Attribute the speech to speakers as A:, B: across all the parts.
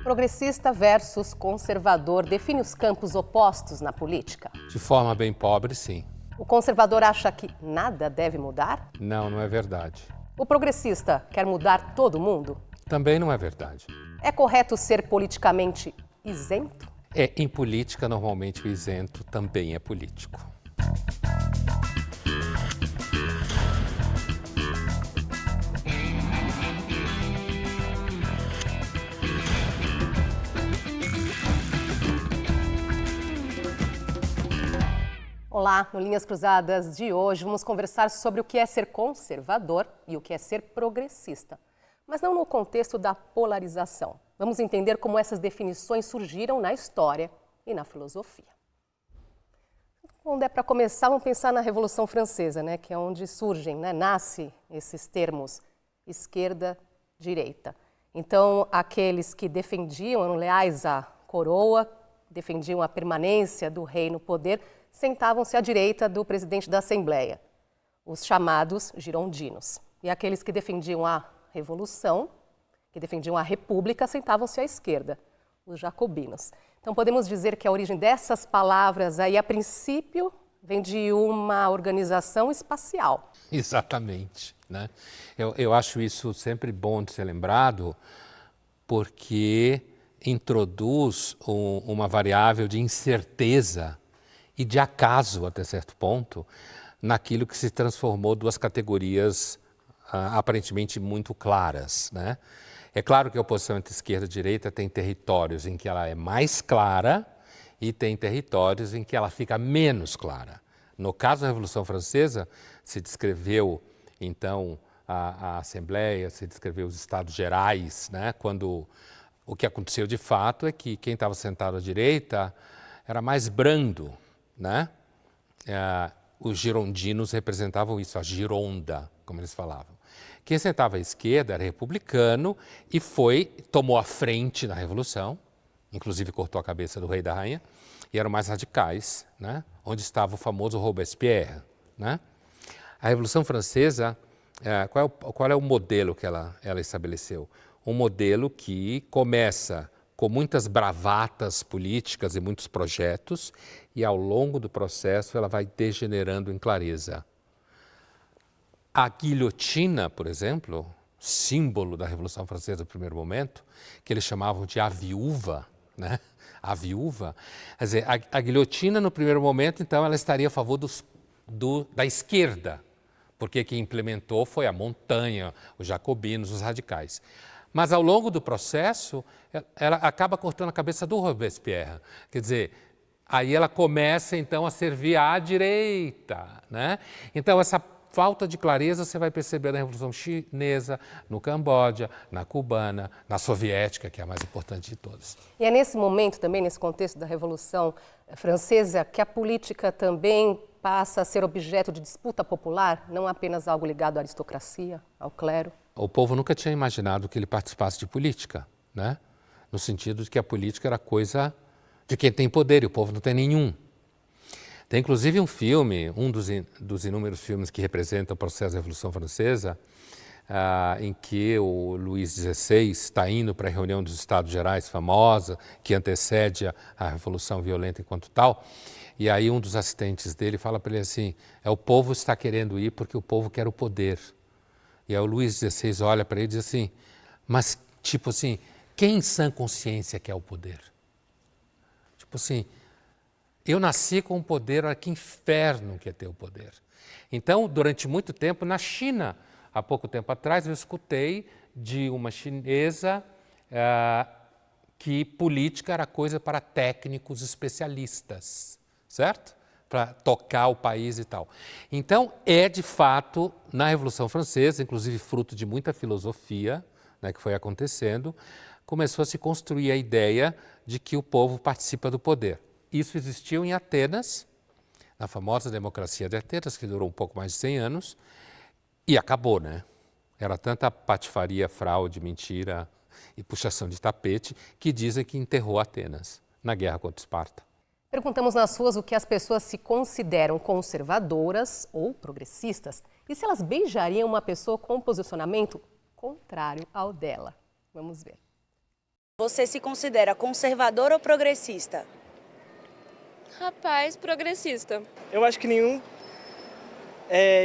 A: Progressista versus conservador define os campos opostos na política?
B: De forma bem pobre, sim.
A: O conservador acha que nada deve mudar?
B: Não, não é verdade.
A: O progressista quer mudar todo mundo?
B: Também não é verdade.
A: É correto ser politicamente isento?
B: Em política, normalmente o isento também é político.
A: Olá, no Linhas Cruzadas de hoje vamos conversar sobre o que é ser conservador e o que é ser progressista, mas não no contexto da polarização. Vamos entender como essas definições surgiram na história e na filosofia. Quando é para começar, vamos pensar na Revolução Francesa, que é onde surgem, nasce esses termos esquerda, direita. Então, aqueles que defendiam, eram leais à coroa, defendiam a permanência do rei no poder, sentavam-se à direita do presidente da Assembleia, os chamados girondinos. E aqueles que defendiam a revolução, que defendiam a república, sentavam-se à esquerda, os jacobinos. Então podemos dizer que a origem dessas palavras aí, a princípio, vem de uma organização espacial.
B: Exatamente, Eu acho isso sempre bom de ser lembrado, porque introduz uma variável de incerteza e de acaso, até certo ponto, naquilo que se transformou duas categorias aparentemente muito claras, É claro que a oposição entre esquerda e direita tem territórios em que ela é mais clara e tem territórios em que ela fica menos clara. No caso da Revolução Francesa, se descreveu, então, a Assembleia, se descreveu os Estados Gerais, quando o que aconteceu de fato é que quem estava sentado à direita era mais brando, Os girondinos representavam isso, a Gironda, como eles falavam. Quem sentava à esquerda era republicano e tomou a frente na Revolução, inclusive cortou a cabeça do rei e da rainha, e eram mais radicais, onde estava o famoso Robespierre. A Revolução Francesa, qual é o modelo que ela estabeleceu? Um modelo que começa com muitas bravatas políticas e muitos projetos, e ao longo do processo ela vai degenerando em clareza. A guilhotina, por exemplo, símbolo da Revolução Francesa do primeiro momento, que eles chamavam de a viúva, A viúva, quer dizer, a guilhotina no primeiro momento, então, ela estaria a favor da esquerda, porque quem implementou foi a montanha, os jacobinos, os radicais. Mas, ao longo do processo, ela acaba cortando a cabeça do Robespierre. Quer dizer, aí ela começa, então, a servir à direita, Então, essa falta de clareza você vai perceber na Revolução Chinesa, no Camboja, na cubana, na soviética, que é a mais importante de todas.
A: E é nesse momento também, nesse contexto da Revolução Francesa, que a política também passa a ser objeto de disputa popular, não apenas algo ligado à aristocracia, ao clero?
B: O povo nunca tinha imaginado que ele participasse de política, No sentido de que a política era coisa de quem tem poder e o povo não tem nenhum. Tem inclusive um filme, um dos inúmeros filmes que representam o processo da Revolução Francesa, em que o Luís XVI está indo para a reunião dos Estados Gerais famosa, que antecede a Revolução Violenta enquanto tal, e aí um dos assistentes dele fala para ele assim, o povo está querendo ir porque o povo quer o poder. E aí o Luís XVI olha para ele e diz assim, mas tipo assim, quem em sã consciência quer o poder? Tipo assim, eu nasci com o poder, olha que inferno que é ter o poder. Então, durante muito tempo, na China, há pouco tempo atrás, eu escutei de uma chinesa que política era coisa para técnicos especialistas, certo? Para tocar o país e tal. Então, de fato, na Revolução Francesa, inclusive fruto de muita filosofia, que foi acontecendo, começou a se construir a ideia de que o povo participa do poder. Isso existiu em Atenas, na famosa democracia de Atenas, que durou um pouco mais de 100 anos, e acabou, Era tanta patifaria, fraude, mentira e puxação de tapete, que dizem que enterrou Atenas na guerra contra Esparta.
A: Perguntamos nas ruas o que as pessoas se consideram conservadoras ou progressistas e se elas beijariam uma pessoa com um posicionamento contrário ao dela. Vamos ver.
C: Você se considera conservador ou progressista?
D: Rapaz, progressista.
E: Eu acho que nenhum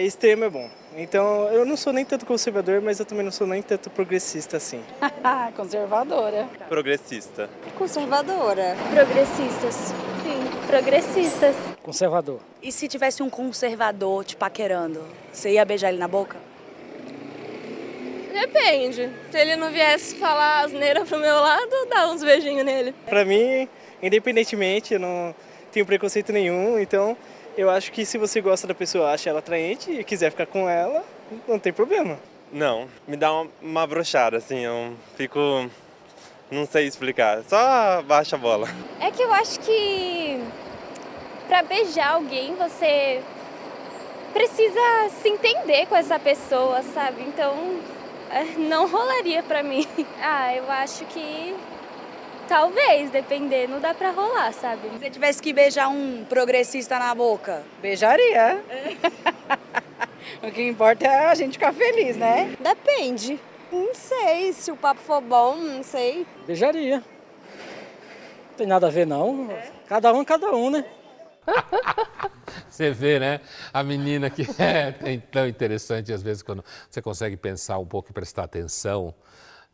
E: extremo é bom. Então, eu não sou nem tanto conservador, mas eu também não sou nem tanto progressista assim.
F: Conservadora.
G: Progressista.
H: Conservadora.
D: Progressistas. Sim, progressistas.
F: Conservador.
C: E se tivesse um conservador te paquerando, você ia beijar ele na boca?
D: Depende. Se ele não viesse falar asneira pro meu lado, dá uns beijinhos nele.
E: Pra mim, independentemente, eu não tenho preconceito nenhum, então eu acho que se você gosta da pessoa, acha ela atraente e quiser ficar com ela, não tem problema.
G: Não, me dá uma broxada, assim, eu fico... não sei explicar, só baixa a bola.
I: É que eu acho que pra beijar alguém você precisa se entender com essa pessoa, sabe? Então não rolaria pra mim. Eu acho que talvez, depender, não dá pra rolar, sabe?
C: Se você tivesse que beijar um progressista na boca?
F: Beijaria. O que importa é a gente ficar feliz, né?
H: Depende. Não sei, se o papo for bom, não sei.
F: Beijaria. Não tem nada a ver, não. Cada um, né?
B: Você vê, né? A menina que é tão interessante, às vezes, quando você consegue pensar um pouco e prestar atenção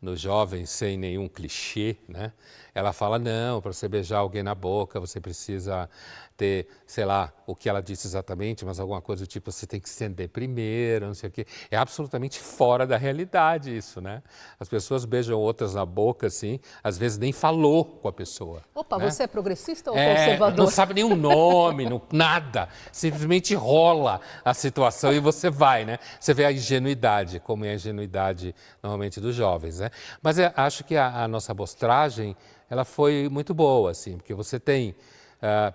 B: nos jovens sem nenhum clichê, né? Ela fala, não, para você beijar alguém na boca, você precisa ter, sei lá, o que ela disse exatamente, mas alguma coisa do tipo, você tem que se estender primeiro, não sei o quê. É absolutamente fora da realidade isso, né? As pessoas beijam outras na boca, assim, às vezes nem falou com a pessoa.
A: Opa,
B: né?
A: você é progressista ou conservador?
B: Não sabe nem o nome, nada. Simplesmente rola a situação e você vai, né? Você vê a ingenuidade, como é a ingenuidade normalmente dos jovens, né? Mas acho que a nossa amostragem, ela foi muito boa, assim, porque você tem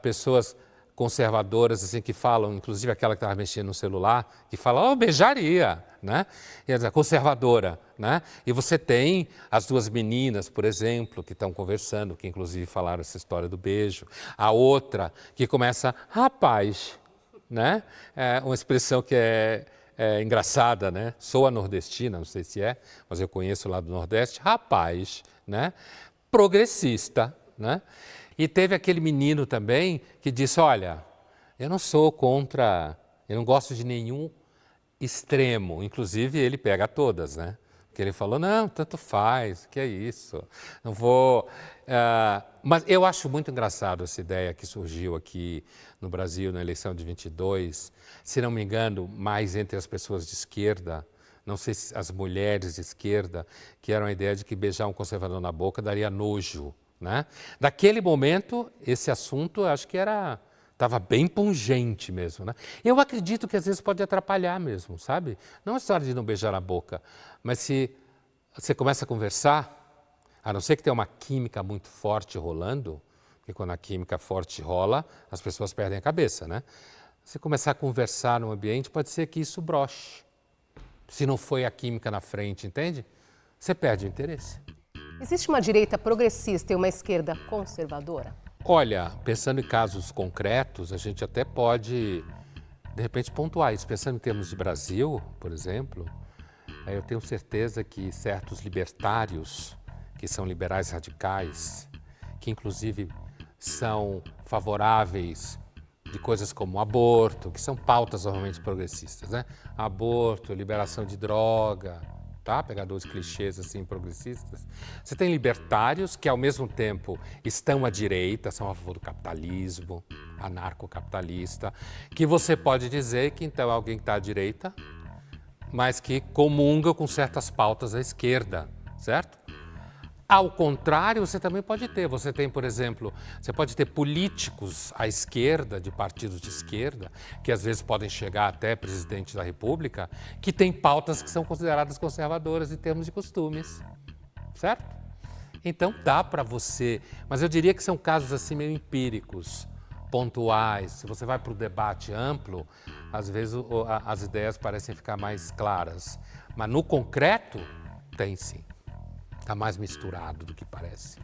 B: pessoas conservadoras, assim, que falam, inclusive aquela que estava mexendo no celular, que fala, oh, beijaria, né? E a conservadora, né? E você tem as duas meninas, por exemplo, que estão conversando, que inclusive falaram essa história do beijo. A outra que começa, rapaz, né? É uma expressão que é engraçada, né? Sou a nordestina, não sei se é, mas eu conheço lá do Nordeste, rapaz, né? Progressista, né? E teve aquele menino também que disse, olha, eu não sou contra, eu não gosto de nenhum extremo, inclusive ele pega todas, né? Porque ele falou, não, tanto faz, que é isso, não vou... mas eu acho muito engraçado essa ideia que surgiu aqui no Brasil na eleição de 22, se não me engano, mais entre as pessoas de esquerda, não sei se as mulheres de esquerda, que eram a ideia de que beijar um conservador na boca daria nojo, né? Daquele momento, esse assunto, eu acho que estava bem pungente mesmo, né? Eu acredito que às vezes pode atrapalhar mesmo, sabe? Não é história de não beijar na boca, mas se você começa a conversar, a não ser que tenha uma química muito forte rolando, porque quando a química forte rola, as pessoas perdem a cabeça, né? Se começar a conversar no ambiente, pode ser que isso broche. Se não foi a química na frente, entende? Você perde o interesse.
A: Existe uma direita progressista e uma esquerda conservadora?
B: Olha, pensando em casos concretos, a gente até pode, de repente, pontuar isso. Pensando em termos de Brasil, por exemplo, eu tenho certeza que certos libertários, que são liberais radicais, que inclusive são favoráveis de coisas como aborto, que são pautas normalmente progressistas, né? Aborto, liberação de droga, tá? Pegar dois clichês assim progressistas. Você tem libertários que ao mesmo tempo estão à direita, são a favor do capitalismo, anarcocapitalista, que você pode dizer que então é alguém que está à direita, mas que comunga com certas pautas da esquerda, certo? Ao contrário, você também pode ter. Você tem, por exemplo, você pode ter políticos à esquerda, de partidos de esquerda, que às vezes podem chegar até presidente da República, que têm pautas que são consideradas conservadoras em termos de costumes, certo? Então dá para você, mas eu diria que são casos assim meio empíricos, pontuais. Se você vai para o debate amplo, às vezes as ideias parecem ficar mais claras, mas no concreto tem sim. Está mais misturado do que parece.